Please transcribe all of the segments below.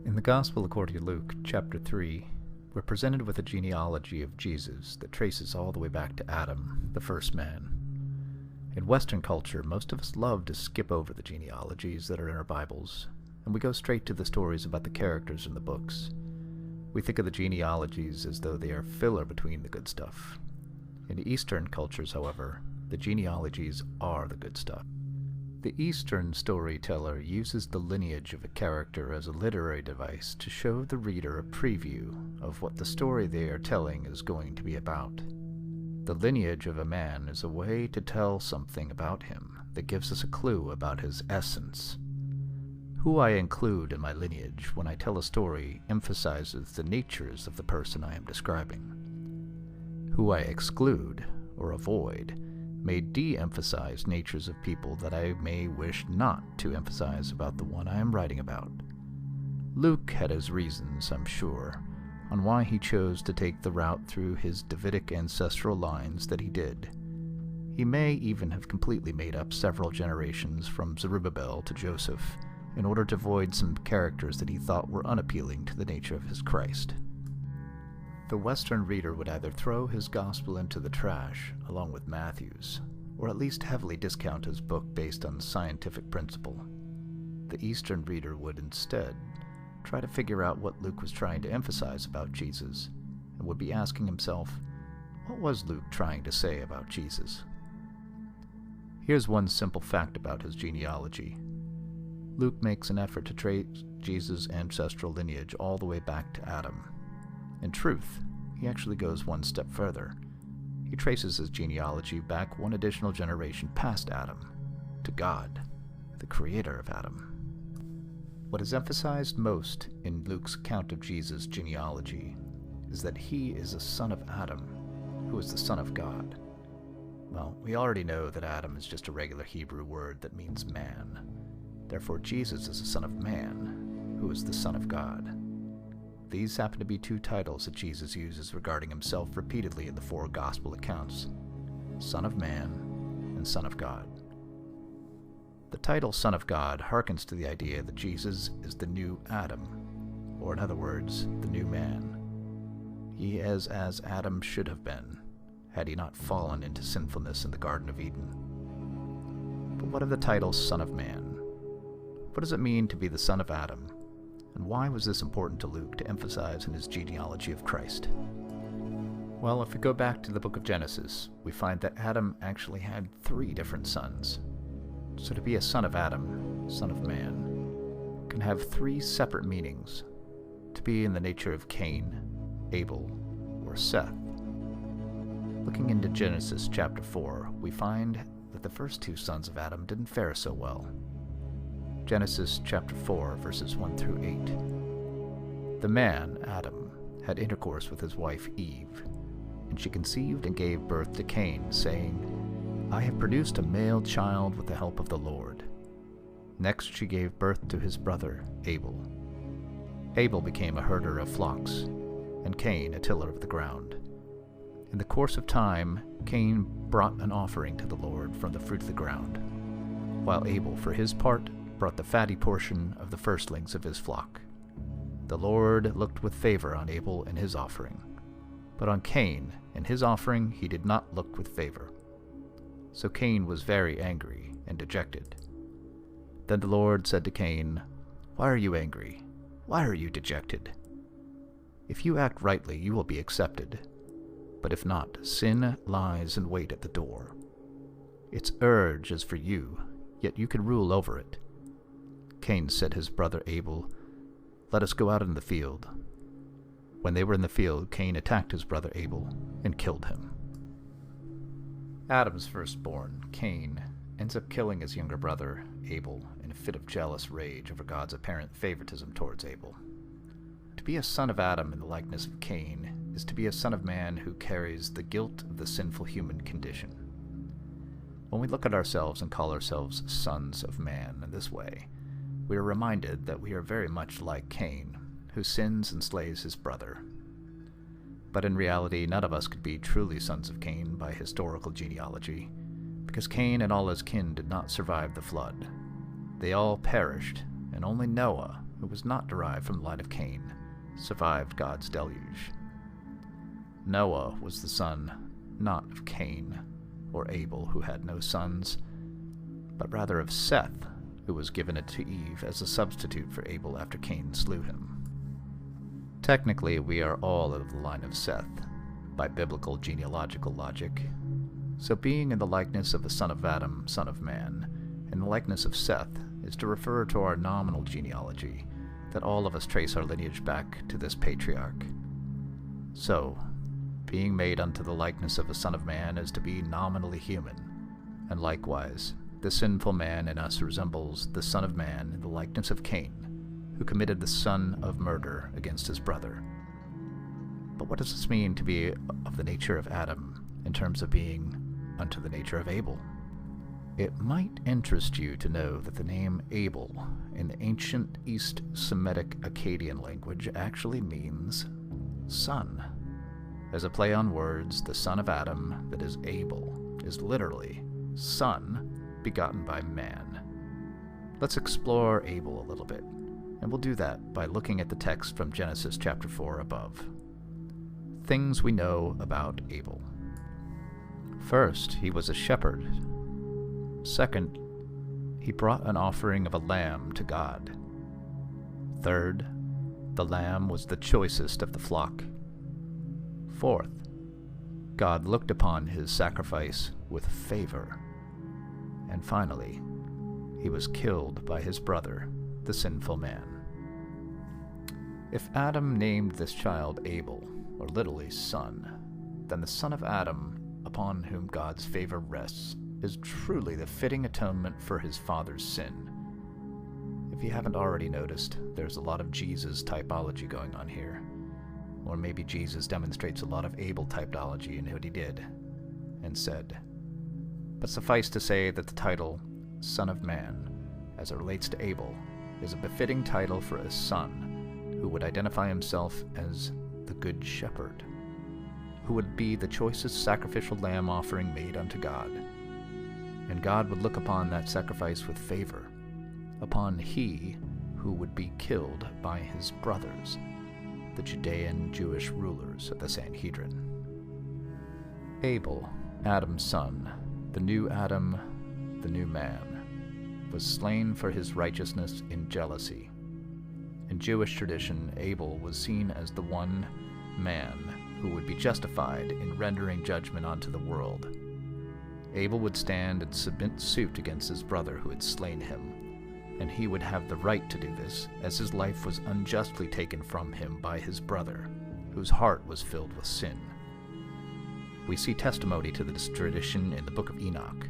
In the Gospel according to Luke, chapter 3, we're presented with a genealogy of Jesus that traces all the way back to Adam, the first man. In Western culture, most of us love to skip over the genealogies that are in our Bibles, and we go straight to the stories about the characters in the books. We think of the genealogies as though they are filler between the good stuff. In Eastern cultures, however, the genealogies are the good stuff. The Eastern storyteller uses the lineage of a character as a literary device to show the reader a preview of what the story they are telling is going to be about. The lineage of a man is a way to tell something about him that gives us a clue about his essence. Who I include in my lineage when I tell a story emphasizes the natures of the person I am describing. Who I exclude or avoid may de-emphasize natures of people that I may wish not to emphasize about the one I am writing about. Luke had his reasons, I'm sure, on why he chose to take the route through his Davidic ancestral lines that he did. He may even have completely made up several generations from Zerubbabel to Joseph in order to avoid some characters that he thought were unappealing to the nature of his Christ. The Western reader would either throw his gospel into the trash, along with Matthew's, or at least heavily discount his book based on scientific principle. The Eastern reader would instead try to figure out what Luke was trying to emphasize about Jesus, and would be asking himself, what was Luke trying to say about Jesus? Here's one simple fact about his genealogy. Luke makes an effort to trace Jesus' ancestral lineage all the way back to Adam. In truth, he actually goes one step further. He traces his genealogy back one additional generation past Adam, to God, the creator of Adam. What is emphasized most in Luke's account of Jesus' genealogy is that he is a son of Adam, who is the son of God. Well, we already know that Adam is just a regular Hebrew word that means man. Therefore, Jesus is a son of man, who is the son of God. These happen to be two titles that Jesus uses regarding himself repeatedly in the four gospel accounts: Son of Man and Son of God. The title Son of God harkens to the idea that Jesus is the new Adam, or in other words, the new man. He is as Adam should have been, had he not fallen into sinfulness in the Garden of Eden. But what of the title Son of Man? What does it mean to be the son of Adam? And why was this important to Luke to emphasize in his genealogy of Christ? Well, if we go back to the book of Genesis, we find that Adam actually had 3 different sons. So to be a son of Adam, son of man, can have 3 separate meanings: to be in the nature of Cain, Abel, or Seth. Looking into Genesis chapter 4, we find that the first 2 sons of Adam didn't fare so well. Genesis chapter 4, verses 1 through 8. The man, Adam, had intercourse with his wife Eve, and she conceived and gave birth to Cain, saying, I have produced a male child with the help of the Lord. Next she gave birth to his brother, Abel. Abel became a herder of flocks, and Cain a tiller of the ground. In the course of time, Cain brought an offering to the Lord from the fruit of the ground, while Abel, for his part, brought the fatty portion of the firstlings of his flock. The Lord looked with favor on Abel and his offering, but on Cain and his offering he did not look with favor. So Cain was very angry and dejected. Then the Lord said to Cain, Why are you angry? Why are you dejected? If you act rightly, you will be accepted. But if not, sin lies in wait at the door. Its urge is for you, yet you can rule over it. Cain said to his brother Abel, Let us go out in the field. When they were in the field, Cain attacked his brother Abel and killed him. Adam's firstborn, Cain, ends up killing his younger brother, Abel, in a fit of jealous rage over God's apparent favoritism towards Abel. To be a son of Adam in the likeness of Cain is to be a son of man who carries the guilt of the sinful human condition. When we look at ourselves and call ourselves sons of man in this way, we are reminded that we are very much like Cain, who sins and slays his brother. But in reality, none of us could be truly sons of Cain by historical genealogy, because Cain and all his kin did not survive the flood. They all perished, and only Noah, who was not derived from the line of Cain, survived God's deluge. Noah was the son not of Cain or Abel, who had no sons, but rather of Seth, who was given it to Eve as a substitute for Abel after Cain slew him. Technically, we are all of the line of Seth, by biblical genealogical logic. So being in the likeness of the son of Adam, son of man, in the likeness of Seth, is to refer to our nominal genealogy, that all of us trace our lineage back to this patriarch. So, being made unto the likeness of the Son of Man is to be nominally human, and likewise, the sinful man in us resembles the Son of Man in the likeness of Cain, who committed the son of murder against his brother. But what does this mean to be of the nature of Adam, in terms of being unto the nature of Abel? It might interest you to know that the name Abel in the ancient East Semitic Akkadian language actually means son. As a play on words, the son of Adam, that is Abel, is literally son begotten by man. Let's explore Abel a little bit, and we'll do that by looking at the text from Genesis chapter 4 above. Things we know about Abel. First, he was a shepherd. Second, he brought an offering of a lamb to God. Third, the lamb was the choicest of the flock. Fourth, God looked upon his sacrifice with favor. And finally, he was killed by his brother, the sinful man. If Adam named this child Abel, or literally son, then the son of Adam, upon whom God's favor rests, is truly the fitting atonement for his father's sin. If you haven't already noticed, there's a lot of Jesus typology going on here. Or maybe Jesus demonstrates a lot of Abel typology in what he did and said. But suffice to say that the title, Son of Man, as it relates to Abel, is a befitting title for a son who would identify himself as the Good Shepherd, who would be the choicest sacrificial lamb offering made unto God. And God would look upon that sacrifice with favor, upon he who would be killed by his brothers, the Judean Jewish rulers of the Sanhedrin. Abel, Adam's son, the new Adam, the new man, was slain for his righteousness in jealousy. In Jewish tradition, Abel was seen as the one man who would be justified in rendering judgment unto the world. Abel would stand and submit suit against his brother who had slain him, and he would have the right to do this, as his life was unjustly taken from him by his brother, whose heart was filled with sin. We see testimony to this tradition in the book of Enoch,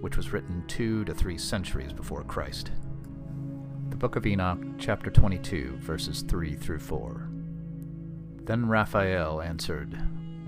which was written 2 to 3 centuries before Christ. The book of Enoch, chapter 22, verses 3 through 4. Then Raphael answered,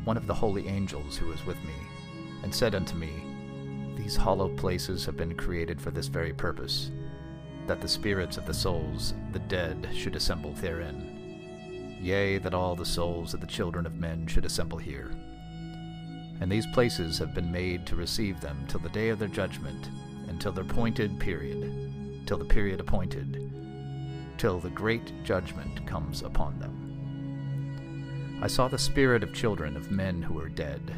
one of the holy angels who was with me, and said unto me, These hollow places have been created for this very purpose, that the spirits of the souls, the dead, should assemble therein. Yea, that all the souls of the children of men should assemble here. And these places have been made to receive them till the day of their judgment, and till their appointed period, till the period appointed, till the great judgment comes upon them. I saw the spirit of children of men who were dead,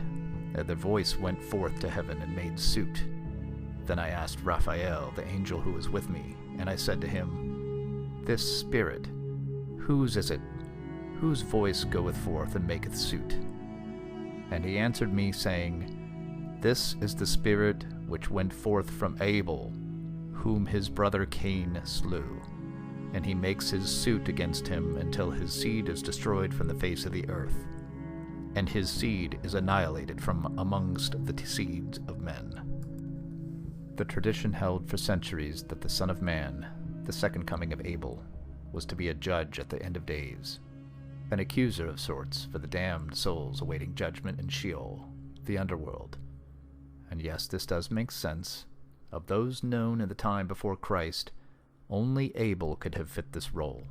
and their voice went forth to heaven and made suit. Then I asked Raphael, the angel who was with me, and I said to him, This spirit, whose is it? Whose voice goeth forth and maketh suit? And he answered me, saying, This is the spirit which went forth from Abel, whom his brother Cain slew. And he makes his suit against him until his seed is destroyed from the face of the earth, and his seed is annihilated from amongst the seeds of men. The tradition held for centuries that the Son of Man, the second coming of Abel, was to be a judge at the end of days, an accuser of sorts for the damned souls awaiting judgment in Sheol, the underworld. And yes, this does make sense. Of those known in the time before Christ, only Abel could have fit this role.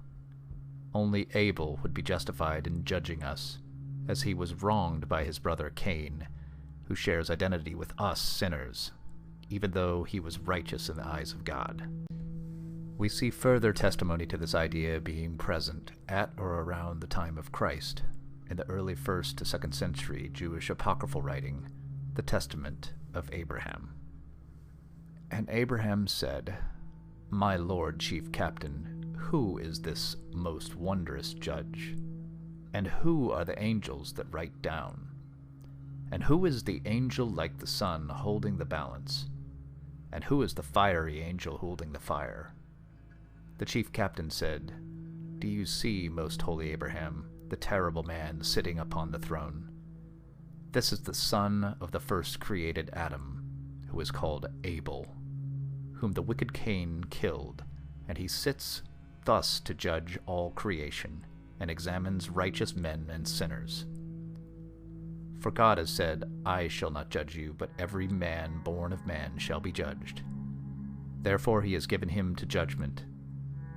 Only Abel would be justified in judging us, as he was wronged by his brother Cain, who shares identity with us sinners, even though he was righteous in the eyes of God. We see further testimony to this idea being present at or around the time of Christ in the early 1st to 2nd century Jewish apocryphal writing, the Testament of Abraham. And Abraham said, "My Lord Chief Captain, who is this most wondrous judge? And who are the angels that write down? And who is the angel like the sun holding the balance? And who is the fiery angel holding the fire?" The chief captain said, "Do you see, most holy Abraham, the terrible man sitting upon the throne? This is the son of the first created Adam, who is called Abel, whom the wicked Cain killed, and he sits thus to judge all creation, and examines righteous men and sinners. For God has said, 'I shall not judge you, but every man born of man shall be judged.' Therefore he has given him to judgment,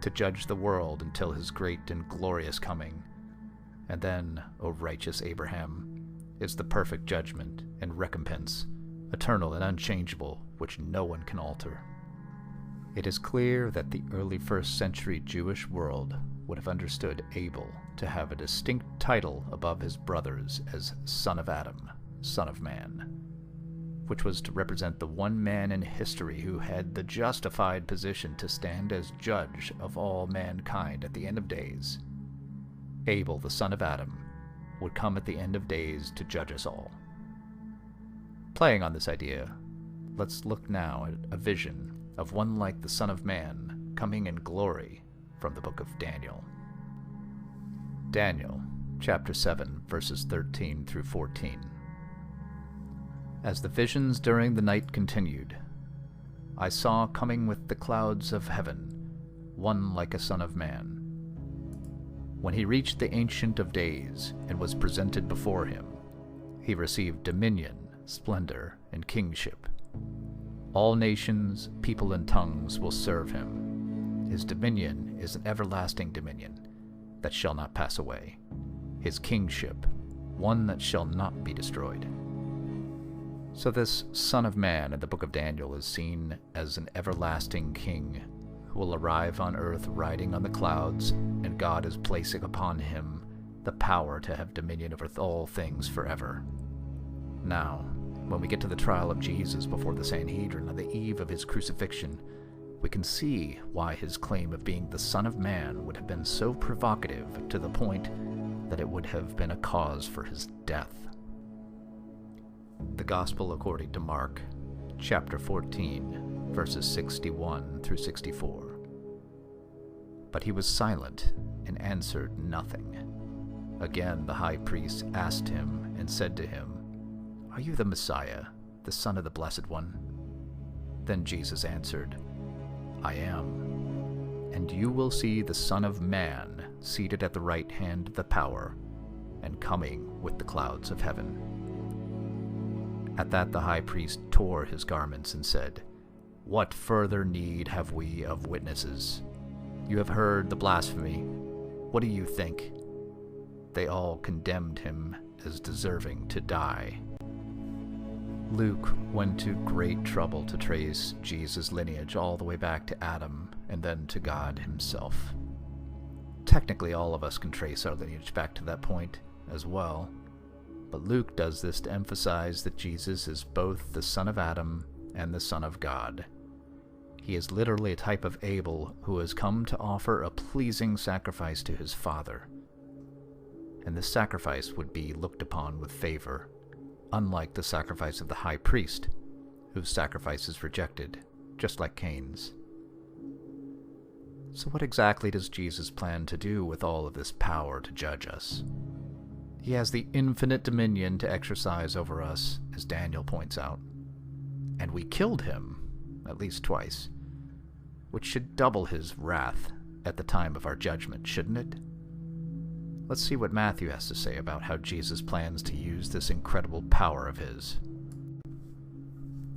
to judge the world until his great and glorious coming. And then, O righteous Abraham, is the perfect judgment and recompense, eternal and unchangeable, which no one can alter." It is clear that the early 1st century Jewish world would have understood Abel to have a distinct title above his brothers as son of Adam, son of man, which was to represent the one man in history who had the justified position to stand as judge of all mankind at the end of days. Abel, the son of Adam, would come at the end of days to judge us all. Playing on this idea, let's look now at a vision of one like the Son of Man coming in glory from the book of Daniel. Daniel, chapter 7, verses 13 through 14. As the visions during the night continued, I saw coming with the clouds of heaven one like a son of man. When he reached the Ancient of Days and was presented before him, he received dominion, splendor, and kingship. All nations, people, and tongues will serve him. His dominion is an everlasting dominion that shall not pass away. His kingship, one that shall not be destroyed. So this Son of Man in the book of Daniel is seen as an everlasting king who will arrive on earth riding on the clouds, and God is placing upon him the power to have dominion over all things forever. Now, when we get to the trial of Jesus before the Sanhedrin on the eve of his crucifixion, we can see why his claim of being the Son of Man would have been so provocative to the point that it would have been a cause for his death. The Gospel according to Mark, chapter 14, verses 61 through 64. But he was silent and answered nothing. Again the high priest asked him and said to him, "Are you the Messiah, the Son of the Blessed One?" Then Jesus answered, "I am. And you will see the Son of Man seated at the right hand of the power, and coming with the clouds of heaven." At that the high priest tore his garments and said, "What further need have we of witnesses? You have heard the blasphemy. What do you think?" They all condemned him as deserving to die. Luke went to great trouble to trace Jesus' lineage all the way back to Adam and then to God himself. Technically, all of us can trace our lineage back to that point as well, but Luke does this to emphasize that Jesus is both the Son of Adam and the Son of God. He is literally a type of Abel who has come to offer a pleasing sacrifice to his Father. And this sacrifice would be looked upon with favor, unlike the sacrifice of the high priest, whose sacrifice is rejected, just like Cain's. So what exactly does Jesus plan to do with all of this power to judge us? He has the infinite dominion to exercise over us, as Daniel points out. And we killed him, at least twice, which should double his wrath at the time of our judgment, shouldn't it? Let's see what Matthew has to say about how Jesus plans to use this incredible power of his.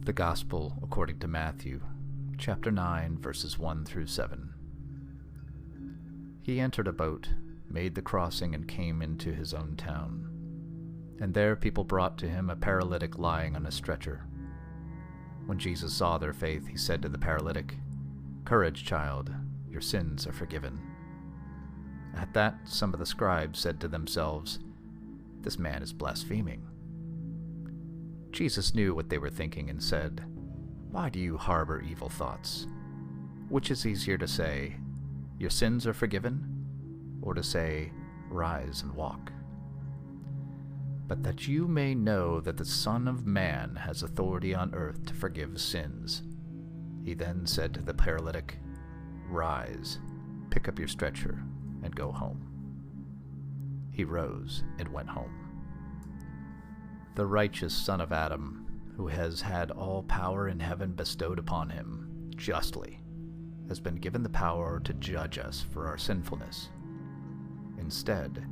The Gospel according to Matthew, chapter 9, verses 1 through 7. He entered a boat, made the crossing, and came into his own town. And there people brought to him a paralytic lying on a stretcher. When Jesus saw their faith, he said to the paralytic, "Courage, child, your sins are forgiven." At that, some of the scribes said to themselves, "This man is blaspheming." Jesus knew what they were thinking and said, "Why do you harbor evil thoughts? Which is easier to say, 'Your sins are forgiven,' or to say, 'Rise and walk'? But that you may know that the Son of Man has authority on earth to forgive sins." He then said to the paralytic, "Rise, pick up your stretcher, and go home." He rose and went home. The righteous son of Adam, who has had all power in heaven bestowed upon him, justly, has been given the power to judge us for our sinfulness. Instead,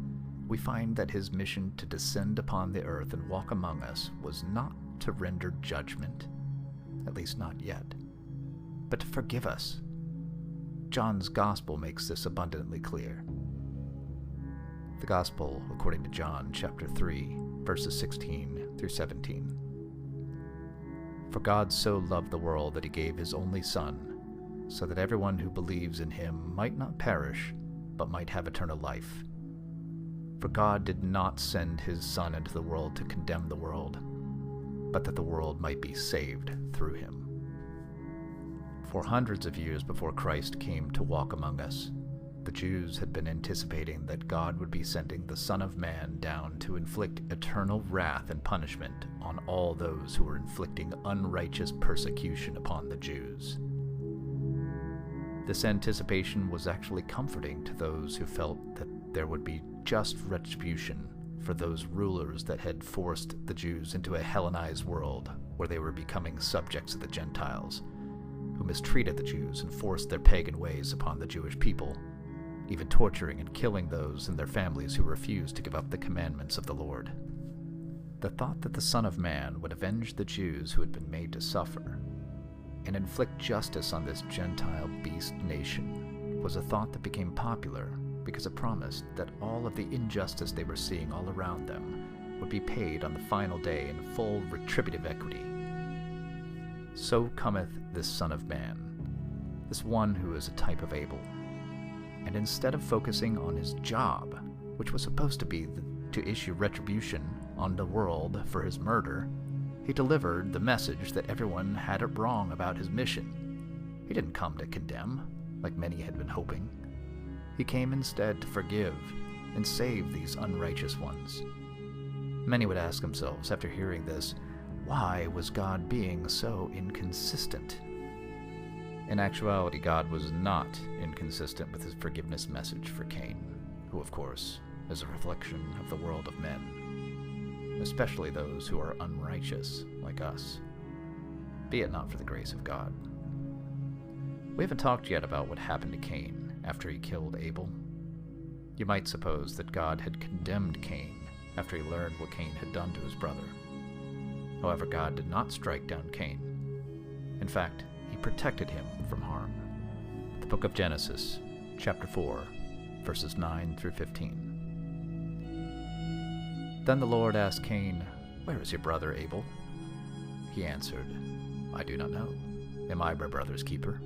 we find that his mission to descend upon the earth and walk among us was not to render judgment, at least not yet, but to forgive us. John's Gospel makes this abundantly clear. The Gospel, according to John chapter 3, verses 16 through 17. "For God so loved the world that he gave his only Son, so that everyone who believes in him might not perish, but might have eternal life. For God did not send his Son into the world to condemn the world, but that the world might be saved through him." For hundreds of years before Christ came to walk among us, the Jews had been anticipating that God would be sending the Son of Man down to inflict eternal wrath and punishment on all those who were inflicting unrighteous persecution upon the Jews. This anticipation was actually comforting to those who felt that there would be just retribution for those rulers that had forced the Jews into a Hellenized world where they were becoming subjects of the Gentiles, who mistreated the Jews and forced their pagan ways upon the Jewish people, even torturing and killing those and their families who refused to give up the commandments of the Lord. The thought that the Son of Man would avenge the Jews who had been made to suffer and inflict justice on this Gentile beast nation was a thought that became popular because it promised that all of the injustice they were seeing all around them would be paid on the final day in full retributive equity. So cometh this Son of Man, this one who is a type of Abel. And instead of focusing on his job, which was supposed to be to issue retribution on the world for his murder, he delivered the message that everyone had it wrong about his mission. He didn't come to condemn, like many had been hoping. He came instead to forgive and save these unrighteous ones. Many would ask themselves after hearing this, why was God being so inconsistent? In actuality, God was not inconsistent with his forgiveness message for Cain, who, of course, is a reflection of the world of men, especially those who are unrighteous like us, be it not for the grace of God. We haven't talked yet about what happened to Cain after he killed Abel. You might suppose that God had condemned Cain after he learned what Cain had done to his brother. However, God did not strike down Cain. In fact, he protected him from harm. The book of Genesis, chapter 4, verses 9 through 15. Then the Lord asked Cain, "Where is your brother Abel?" He answered, "I do not know. Am I my brother's keeper?"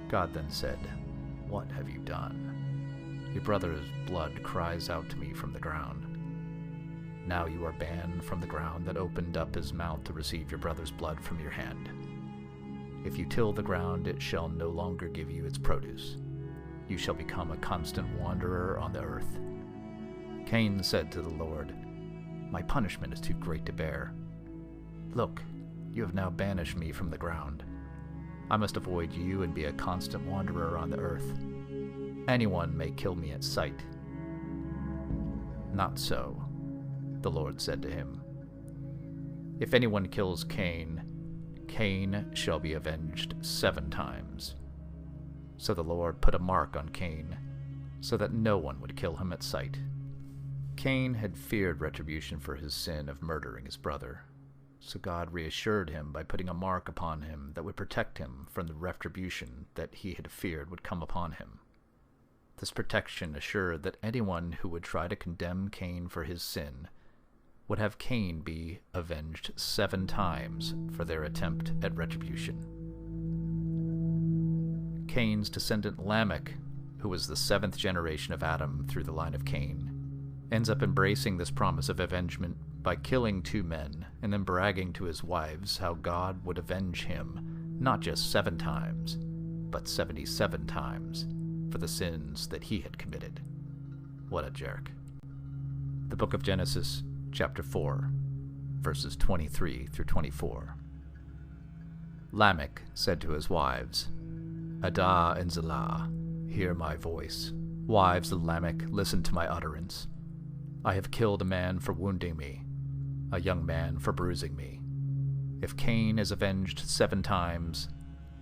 God then said, "What have you done? Your brother's blood cries out to me from the ground. Now you are banned from the ground that opened up his mouth to receive your brother's blood from your hand. If you till the ground, it shall no longer give you its produce. You shall become a constant wanderer on the earth." Cain said to the Lord, "My punishment is too great to bear. Look, you have now banished me from the ground. I must avoid you and be a constant wanderer on the earth. Anyone may kill me at sight." "Not so," the Lord said to him. "If anyone kills Cain, Cain shall be avenged 7 times. So the Lord put a mark on Cain, so that no one would kill him at sight. Cain had feared retribution for his sin of murdering his brother, so God reassured him by putting a mark upon him that would protect him from the retribution that he had feared would come upon him. This protection assured that anyone who would try to condemn Cain for his sin would have Cain be avenged 7 times for their attempt at retribution. Cain's descendant Lamech, who was the seventh generation of Adam through the line of Cain, ends up embracing this promise of avengement by killing 2 men and then bragging to his wives how God would avenge him not just 7 times, but 77 times for the sins that he had committed. What a jerk. The book of Genesis, chapter 4, verses 23 through 24. Lamech said to his wives, Adah and Zillah, hear my voice. Wives of Lamech, listen to my utterance. I have killed a man for wounding me, a young man for bruising me. If Cain is avenged 7 times,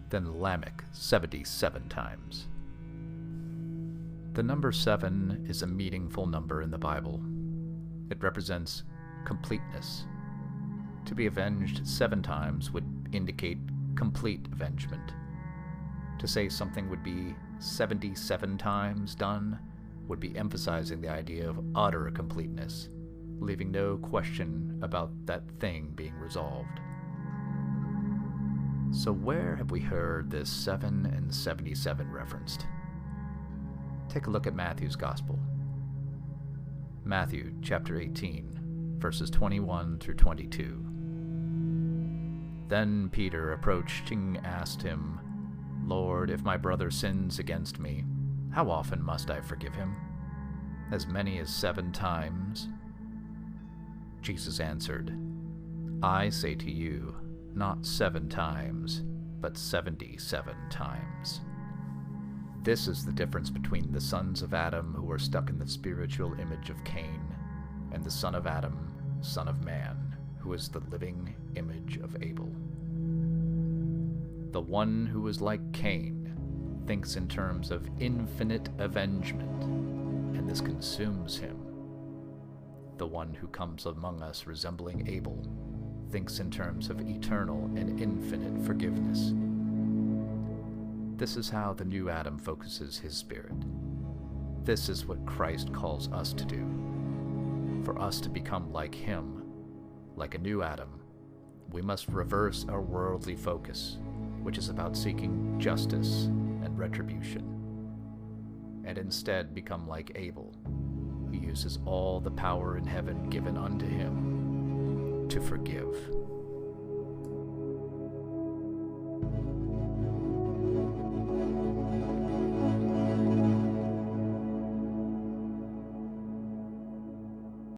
then Lamech 77 times. The number 7 is a meaningful number in the Bible. It represents completeness. To be avenged 7 times would indicate complete avengement. To say something would be 77 times done would be emphasizing the idea of utter completeness, leaving no question about that thing being resolved. So where have we heard this 7 and 77 referenced? Take a look at Matthew's Gospel. Matthew chapter 18, verses 21 through 22. Then Peter, approaching, asked him, Lord, if my brother sins against me, how often must I forgive him? As many as 7 times? Jesus answered, I say to you, not 7 times, but 77 times. This is the difference between the sons of Adam who are stuck in the spiritual image of Cain, and the son of Adam, son of man, who is the living image of Abel. The one who is like Cain thinks in terms of infinite avengement, and this consumes him. The one who comes among us resembling Abel thinks in terms of eternal and infinite forgiveness. This is how the new Adam focuses his spirit. This is what Christ calls us to do. For us to become like him, like a new Adam, we must reverse our worldly focus, which is about seeking justice and retribution, and instead become like Abel, who uses all the power in heaven given unto him to forgive.